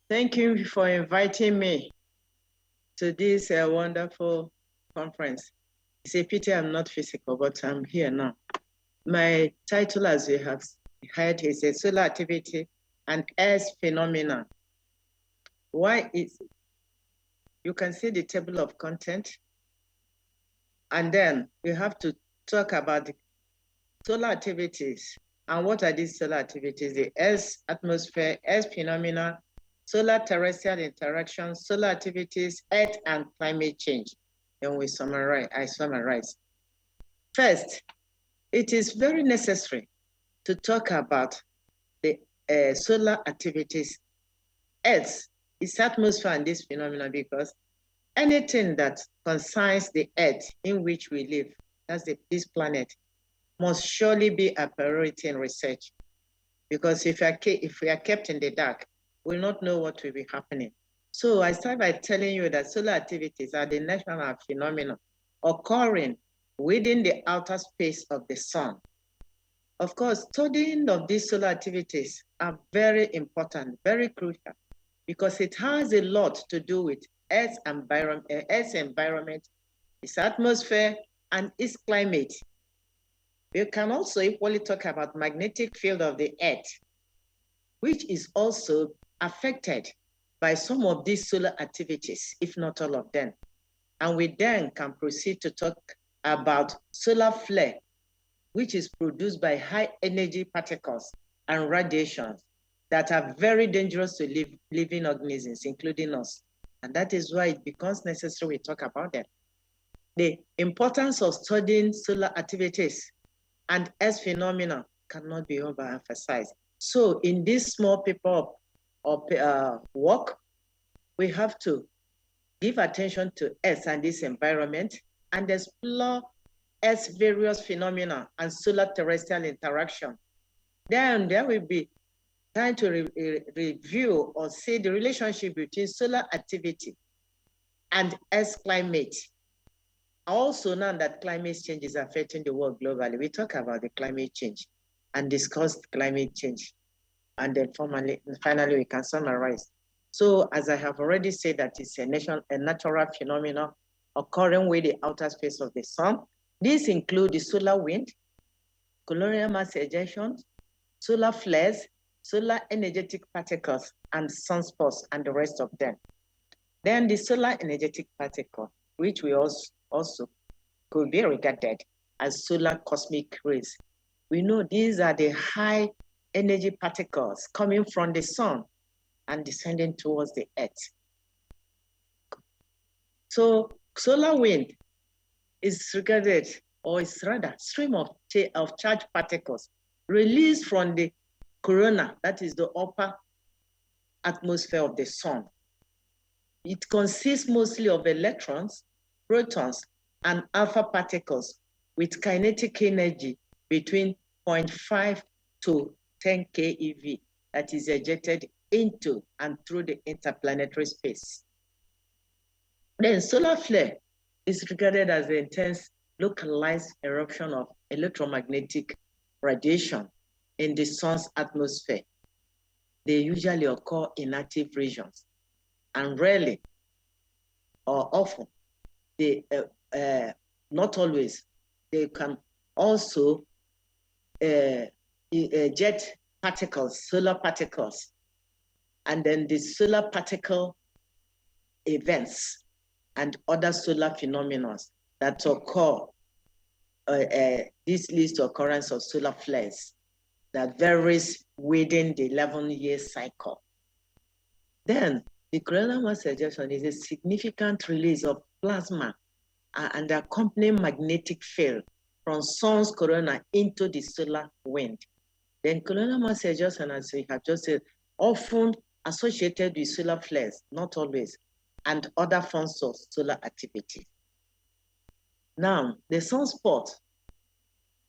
Thank you for inviting me to this wonderful conference. It's a pity I'm not physical, but I'm here now. My title, as you have heard, is a solar activity and earth phenomena. Why is you can see the table of content, and then we have to talk about the solar activities. And what are these solar activities? The Earth atmosphere, Earth phenomena, solar terrestrial interaction, solar activities, Earth and climate change. And I summarize. First, it is very necessary to talk about the solar activities, Earth, its atmosphere and this phenomena, because anything that concerns the Earth in which we live, that's this planet, must surely be a priority in research. Because if we are kept in the dark, we'll not know what will be happening. So I start by telling you that solar activities are the natural phenomena occurring within the outer space of the sun. Of course, studying of these solar activities are very important, very crucial, because it has a lot to do with Earth's environment, its atmosphere, and its climate. We can also equally talk about magnetic field of the Earth, which is also affected by some of these solar activities, if not all of them. And we then can proceed to talk about solar flare, which is produced by high energy particles and radiations that are very dangerous to living organisms, including us. And that is why it becomes necessary we talk about them. The importance of studying solar activities and Earth phenomena cannot be overemphasized. So in this small paper of work, we have to give attention to Earth and this environment and explore Earth's various phenomena and solar terrestrial interaction. Then there will be time to review or see the relationship between solar activity and Earth's climate. Also, now that climate change is affecting the world globally, we talk about the climate change and discuss climate change. And then finally, we can summarize. So as I have already said, that it's a natural phenomenon occurring with the outer space of the sun. These include the solar wind, coronal mass ejections, solar flares, solar energetic particles, and sunspots, and the rest of them. Then the solar energetic particle, which we also could be regarded as solar cosmic rays. We know these are the high energy particles coming from the sun and descending towards the earth. So solar wind is regarded, or is rather stream of charged particles released from the corona, that is the upper atmosphere of the sun. It consists mostly of electrons, protons, and alpha particles with kinetic energy between 0.5 to 10 keV that is ejected into and through the interplanetary space. Then solar flare is regarded as the intense localized eruption of electromagnetic radiation in the sun's atmosphere. They usually occur in active regions, and rarely or often, they not always, they can also eject particles, solar particles, and then the solar particle events and other solar phenomena that occur. This leads to occurrence of solar flares that varies within the 11-year cycle. Then the coronal mass ejection is a significant release of plasma and accompanying magnetic field from sun's corona into the solar wind. Then coronal mass ejection, as we have just said, often associated with solar flares, not always, and other forms of solar activity. Now, the sunspot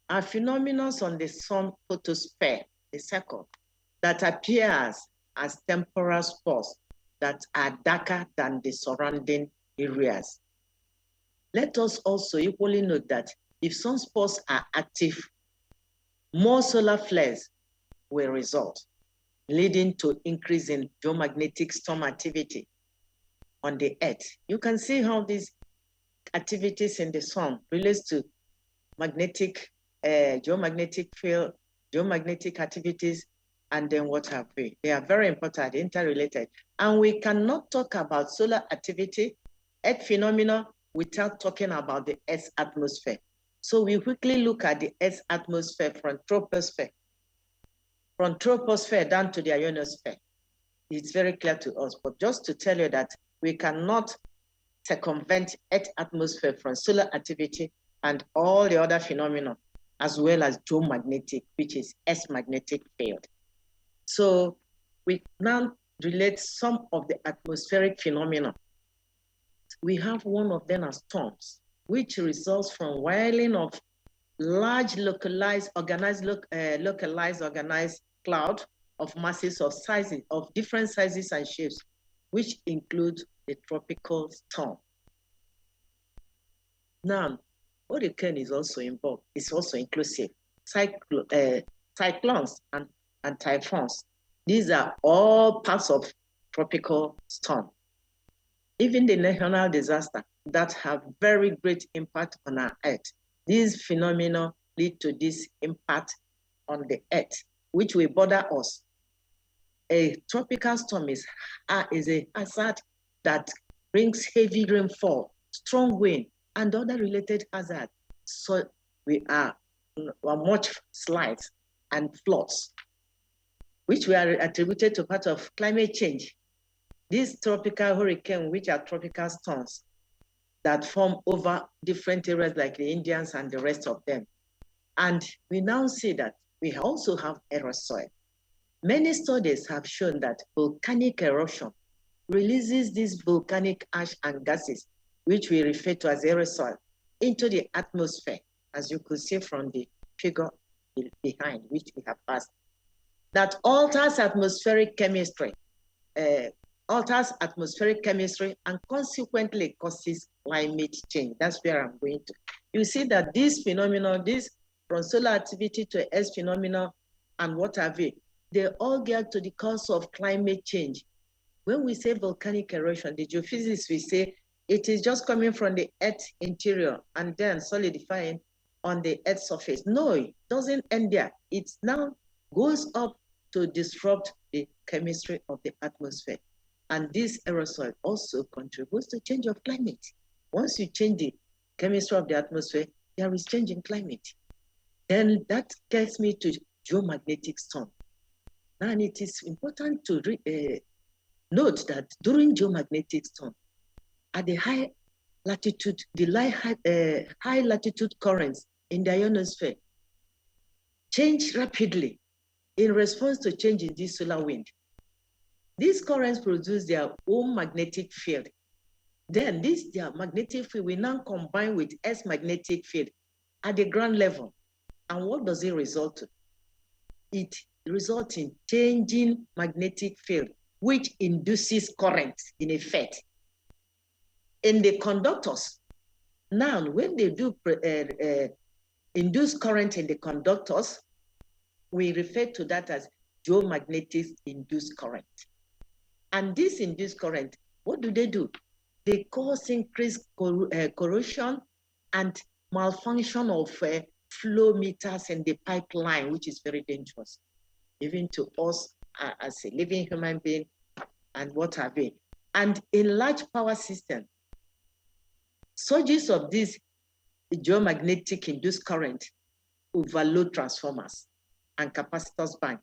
are phenomena on the sun photosphere, the circle, that appears as temporal spots that are darker than the surrounding areas. Let us also equally note that if sunspots are active, more solar flares will result. leading to increase in geomagnetic storm activity on the Earth. You can see how these activities in the sun relates to magnetic, geomagnetic field, geomagnetic activities, and then what have we. They are very important, interrelated. And we cannot talk about solar activity, Earth phenomena, without talking about the Earth's atmosphere. So we quickly look at the Earth's atmosphere from troposphere down to the ionosphere. It's very clear to us, but just to tell you that we cannot circumvent Earth atmosphere from solar activity and all the other phenomena, as well as geomagnetic, which is Earth's magnetic field. So we now relate some of the atmospheric phenomena. We have one of them as storms, which results from whirling of large localized organized cloud of masses of sizes, of different sizes and shapes, which include the tropical storm. Now, hurricane is also involved, it's also inclusive. Cyclones and typhoons, these are all parts of tropical storm. Even the national disaster that have very great impact on our Earth. These phenomena lead to this impact on the Earth, which will bother us. A tropical storm is a hazard that brings heavy rainfall, strong wind, and other related hazards. So we are much slides and floods, which were attributed to part of climate change. These tropical hurricanes, which are tropical storms that form over different areas like the Indians and the rest of them. And we now see that we also have aerosol. Many studies have shown that volcanic eruption releases these volcanic ash and gases, which we refer to as aerosol, into the atmosphere, as you could see from the figure behind, which we have passed. That alters atmospheric chemistry, and consequently causes climate change. That's where I'm going to. You see that these phenomena, this from solar activity to Earth phenomena and what have you, they all get to the cause of climate change. When we say volcanic eruption, the geophysicists will say it is just coming from the Earth interior and then solidifying on the Earth surface. No, it doesn't end there. It now goes up to disrupt the chemistry of the atmosphere. And this aerosol also contributes to change of climate. Once you change the chemistry of the atmosphere, there is change in climate. Then that gets me to geomagnetic storm. And it is important to note that during geomagnetic storm, at the high latitude, high latitude currents in the ionosphere change rapidly in response to change in this solar wind. These currents produce their own magnetic field. Then their magnetic field will now combine with Earth's magnetic field at the ground level. And what does it result to? It results in changing magnetic field, which induces current in effect. In the conductors, now when they do induce current in the conductors, we refer to that as geomagnetic induced current. And this induced current, what do? They cause increased corrosion and malfunction of flow meters in the pipeline, which is very dangerous, even to us as a living human being and what have you. And in large power system, surges of this geomagnetic induced current overload transformers and capacitors bank,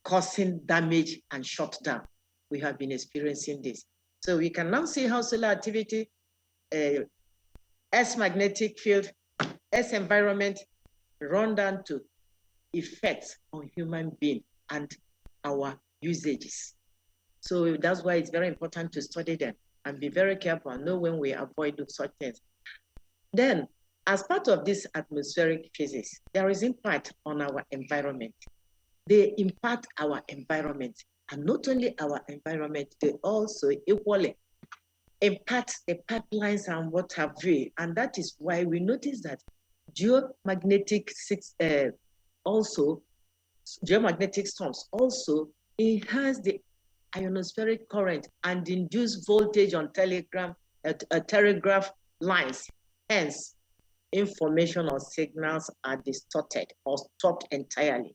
causing damage and shutdown. We have been experiencing this. So we can now see how solar activity, Earth's magnetic field, Earth's environment run down to effects on human being and our usages. So that's why it's very important to study them and be very careful and know when we avoid such things. Then, as part of this atmospheric physics, there is impact on our environment. They impact our environment, and not only our environment, they also equally impact the pipelines and what have you. And that is why we notice that geomagnetic storms also enhance the ionospheric current and induce voltage on telegraph lines. Hence, information or signals are distorted or stopped entirely.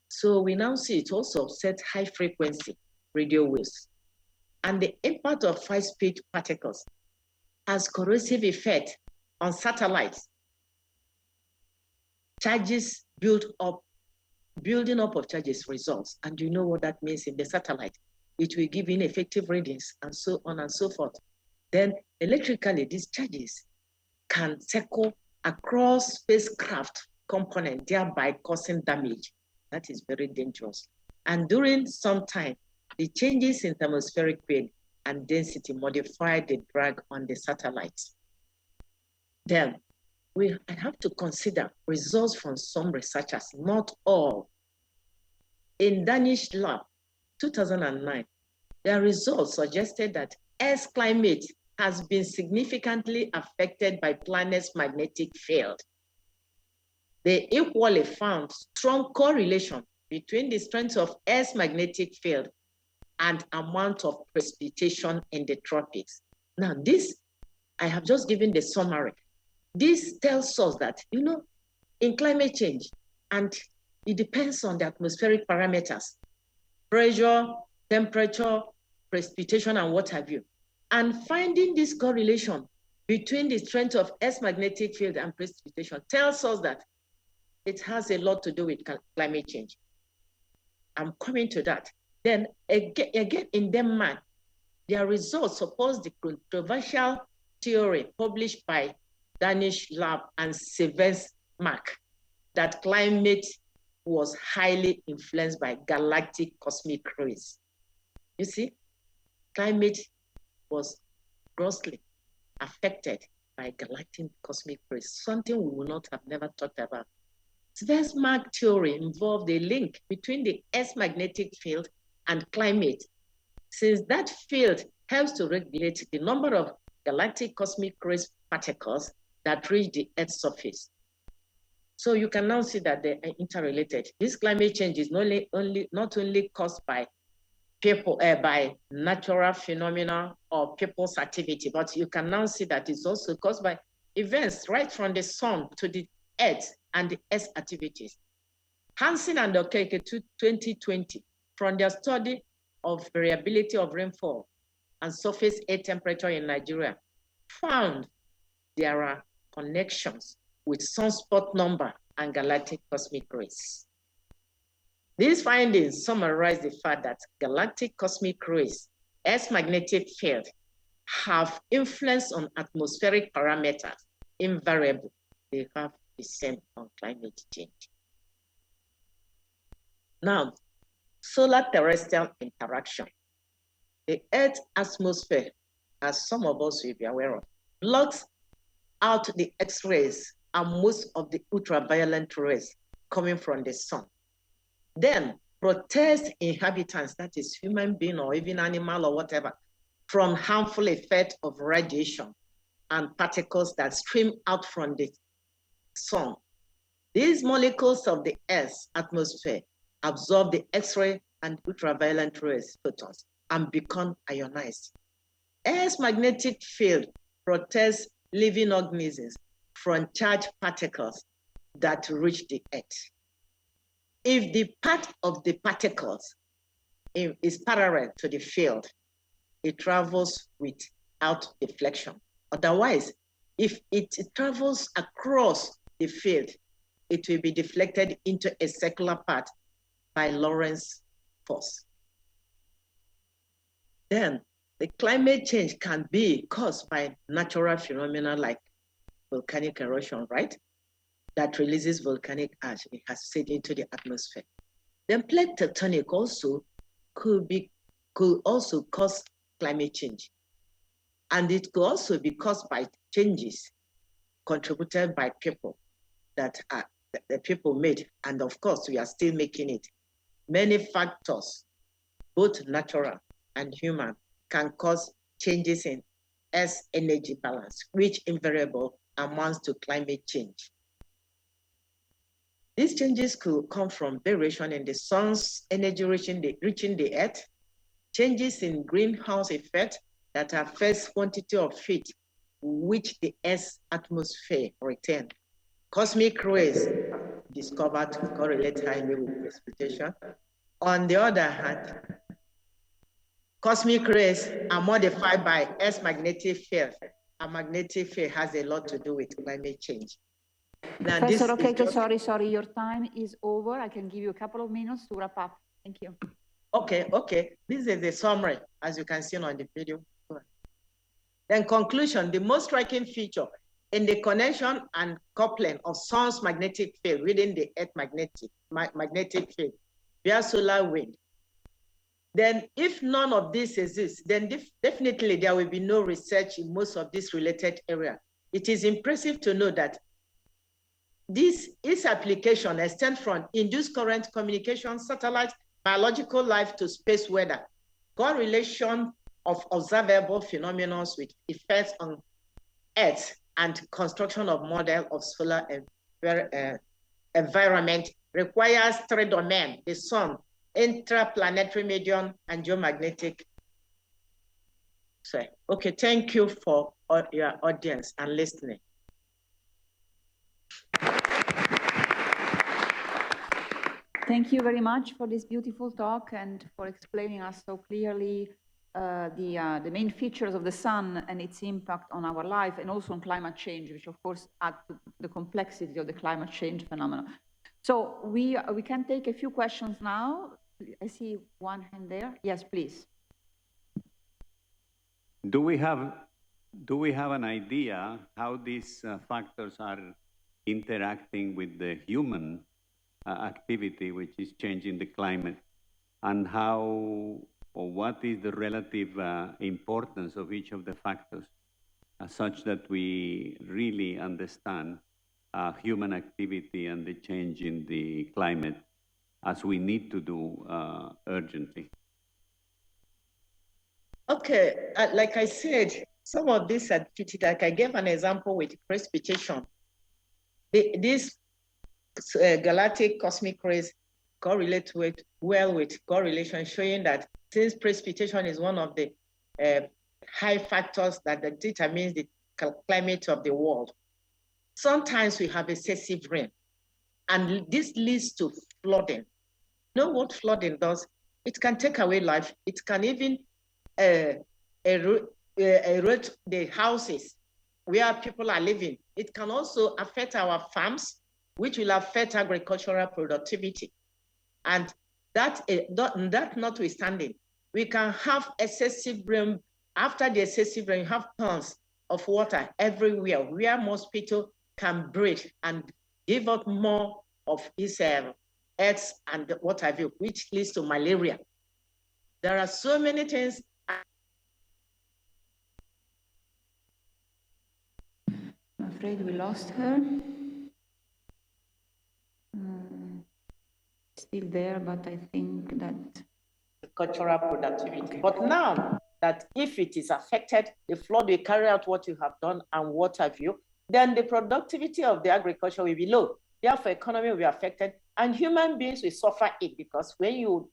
So we now see it also sets high frequency radio waves. And the impact of high-speed particles has corrosive effect on satellites. Charges building up of charges results. And you know what that means in the satellite. It will give ineffective readings and so on and so forth. Then electrically, these charges can circle across spacecraft component, thereby causing damage. That is very dangerous. And during some time, the changes in thermospheric field and density modify the drag on the satellites. Then I have to consider results from some researchers, not all. In Danish lab, 2009, their results suggested that Earth's climate has been significantly affected by planet's magnetic field. They equally found strong correlation between the strength of Earth's magnetic field and amount of precipitation in the tropics. Now this, I have just given the summary. This tells us that, in climate change, and it depends on the atmospheric parameters, pressure, temperature, precipitation, and what have you. And finding this correlation between the strength of Earth's magnetic field and precipitation tells us that it has a lot to do with climate change. I'm coming to that. Then again in Denmark, their results support the controversial theory published by Danish lab and Mark that climate was highly influenced by galactic cosmic rays. You see, climate was grossly affected by galactic cosmic rays, something we would not have never talked about. Mark theory involved a link between the Earth's magnetic field and climate, since that field helps to regulate the number of galactic cosmic rays particles that reach the Earth's surface. So you can now see that they are interrelated. This climate change is not only caused by people, by natural phenomena or people's activity, but you can now see that it's also caused by events right from the sun to the Earth and the Earth's activities. Hansen and Okeke 2020, from their study of variability of rainfall and surface air temperature in Nigeria, found there are connections with sunspot number and galactic cosmic rays. These findings summarize the fact that galactic cosmic rays, Earth's magnetic field, have influence on atmospheric parameters. Invariably, they have the same on climate change. Now, solar terrestrial interaction. The Earth's atmosphere, as some of us will be aware of, blocks out the X-rays and most of the ultraviolet rays coming from the sun. Then protects inhabitants, that is human being or even animal or whatever, from harmful effect of radiation and particles that stream out from the sun. These molecules of the Earth's atmosphere absorb the X-ray and ultraviolet rays photons and become ionized. Earth's magnetic field protects living organisms from charged particles that reach the Earth. If the path of the particles is parallel to the field, it travels without deflection. Otherwise, if it travels across the field, it will be deflected into a circular path by Lorentz force. Then the climate change can be caused by natural phenomena like volcanic erosion, right? That releases volcanic ash. It has seeped into the atmosphere. Then plate tectonic also could also cause climate change. And it could also be caused by changes contributed by people that the people made. And of course, we are still making it. Many factors, both natural and human, can cause changes in Earth's energy balance, which invariably amounts to climate change. These changes could come from variation in the sun's energy reaching the earth, changes in greenhouse effect that affects quantity of heat which the Earth's atmosphere retains. Cosmic rays discovered to correlate highly with precipitation. On the other hand, cosmic rays are modified by Earth's magnetic field. A magnetic field has a lot to do with climate change. Now, Professor Okeke, sorry, your time is over. I can give you a couple of minutes to wrap up. Thank you. Okay. This is the summary, as you can see on the video. Then conclusion, the most striking feature in the connection and coupling of sun's magnetic field within the Earth magnetic field via solar wind. Then if none of this exists, then definitely there will be no research in most of this related area. It is impressive to know that its application extends from induced current communication, satellite, biological life to space weather, correlation of observable phenomena with effects on Earth and construction of model of solar environment requires three domains: the sun, intraplanetary medium, and geomagnetic. So, okay, thank you for your audience and listening. Thank you very much for this beautiful talk and for explaining us so clearly the main features of the sun and its impact on our life, and also on climate change, which of course add to the complexity of the climate change phenomenon. So we can take a few questions now. I see one hand there. Yes, please. Do we have an idea how these factors are interacting with the human activity, which is changing the climate, and how or what is the relative importance of each of the factors, such that we really understand human activity and the change in the climate, as we need to do urgently? Okay, like I said, some of these are treated, like I gave an example with precipitation. These galactic cosmic rays correlate well with correlation, showing that since precipitation is one of the high factors that determines the climate of the world, sometimes we have excessive rain, and this leads to flooding. You know what flooding does? It can take away life. It can even erode the houses where people are living. It can also affect our farms, which will affect agricultural productivity. And that notwithstanding, we can have excessive rain. After the excessive rain, you have tons of water everywhere where mosquito can breed and give out more of its eggs and what have you, which leads to malaria. There are so many things. I'm afraid we lost her. Still there, but I think that cultural productivity. Okay. But now that if it is affected, the flood will carry out what you have done and what have you, then the productivity of the agriculture will be low. Therefore, economy will be affected, and human beings will suffer it, because when you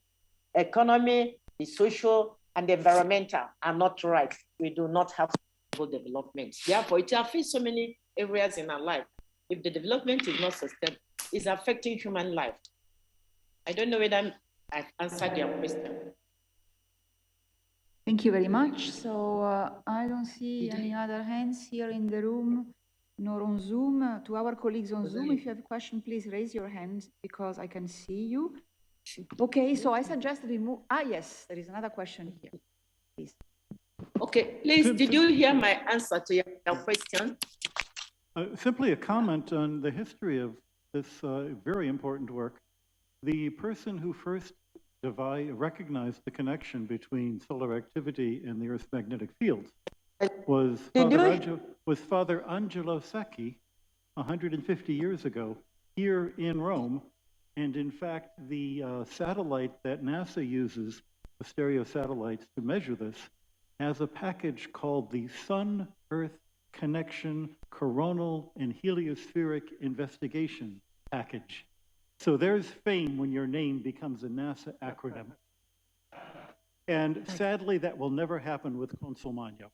economy, the social and the environmental are not right, we do not have sustainable development. Therefore, it affects so many areas in our life. If the development is not sustained, it's affecting human life. I don't know whether I've answered your question. Thank you very much. So I don't see any other hands here in the room, nor on Zoom. To our colleagues on Zoom, if you have a question, please raise your hand because I can see you. Okay, so I suggest we move. Yes, there is another question here. Please. Okay, please, did you hear my answer to your question? Simply a comment on the history of this very important work. The person who first recognized the connection between solar activity and the Earth's magnetic field was Father Angelo Secchi 150 years ago here in Rome. And in fact, the satellite that NASA uses, the stereo satellites, to measure this, has a package called the Sun-Earth Connection Coronal and Heliospheric Investigation Package. So there's fame when your name becomes a NASA acronym. And sadly, that will never happen with Consul Magno.